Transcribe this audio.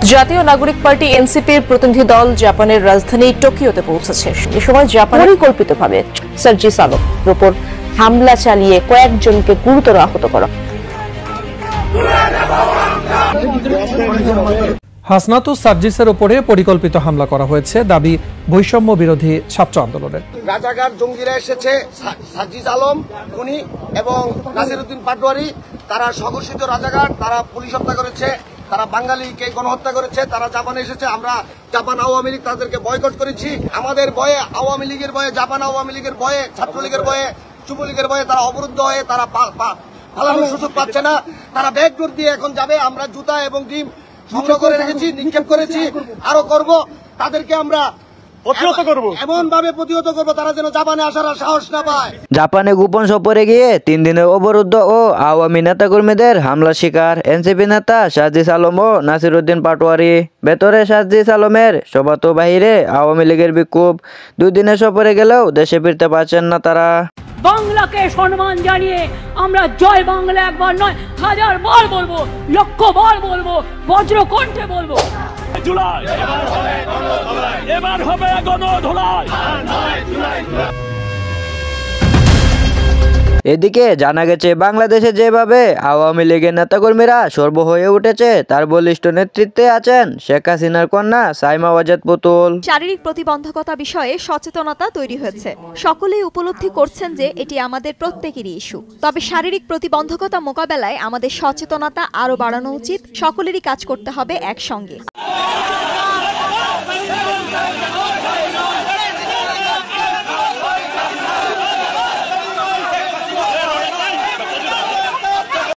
জাতীয় নাগরিক পার্টি এনসিপির প্রতিনিধি দল জাপানের রাজধানী টোকিওতে পৌঁছেছে। এ সময় জাপান পরিকল্পিতভাবে সার্জিস আলমের উপর হামলা চালিয়ে কয়েকজনকে গুরুতর আহত করা। হাসনাতুস সার্জিসের উপরে পরিকল্পিত হামলা করা হয়েছে দাবি বৈষম্য বিরোধী ছাত্র আন্দোলনের। রাজাকার জঙ্গিরা এসেছে, সার্জিস আলম উনি এবং নাসিরউদ্দিন পাটোয়ারি, তারা স্বঘোষিত রাজাকার, তারা পুলিশ হত্যা করেছে, তারা বাঙালিকে গণহত্যা করেছে, তারা জাপানে এসেছে। আমরা জাপান আওয়ামী লীগ তাদেরকে বয়কট করেছি। আমাদের ভয়ে, আওয়ামী লীগের ভয়ে, জাপান আওয়ামী লীগের ভয়ে, ছাত্রলীগের ভয়ে, যুবলীগের ভয়ে তারা অবরুদ্ধ হয়ে তারা পালানোর সুযোগ পাচ্ছে না। তারা ব্যাকডোর দিয়ে এখন যাবে। আমরা জুতা এবং ডিম সংগ্রহ করে রেখেছি, নিক্ষেপ করেছি, আরো করব। তাদেরকে আমরা প্রতিহত করব, এমন ভাবে প্রতিহত করব তারা যেন জাপানে আসার সাহস না পায়। জাপানে গোপন সফরে গিয়ে 3 দিনের অবরুদ্ধ ও আওয়ামী নেতাকর্মীদের হামলা শিকার এনসিপি নেতা সার্জিস আলম ও নাসিরউদ্দিন পাটোয়ারি। ভেতরে সার্জিস আলমের সভাত বাহিরে আওয়ামী লীগের বিক্ষোভ। 2 দিনের সফরে গেলেও দেশে ফিরতে পারছেন না তারা। বাংলাকে সম্মান জানিয়ে আমরা জয় বাংলা একবার নয় 1000 বার বলবো, লক্ষ বার বলবো, বজ্রকণ্ঠে বলবো। জুলাই এবার হবে গণধোলাই। এদিকে জানা গেছে বাংলাদেশে যেভাবে আওয়ামী লীগের নেতাকর্মীরা সর্ব হয়ে উঠেছে তার বলিষ্ঠ নেতৃত্বে আছেন শেখ হাসিনার কন্যা সাইমা ওয়াজেদ পুতুল। শারীরিক প্রতিবন্ধকতা বিষয়ে সচেতনতা তৈরি হয়েছে। সকলেই উপলব্ধি করছেন যে এটি আমাদের প্রত্যেকেরই ইস্যু। তবে শারীরিক প্রতিবন্ধকতা মোকাবেলায় আমাদের সচেতনতা আরও বাড়ানো উচিত। সকলেরই কাজ করতে হবে একসঙ্গে।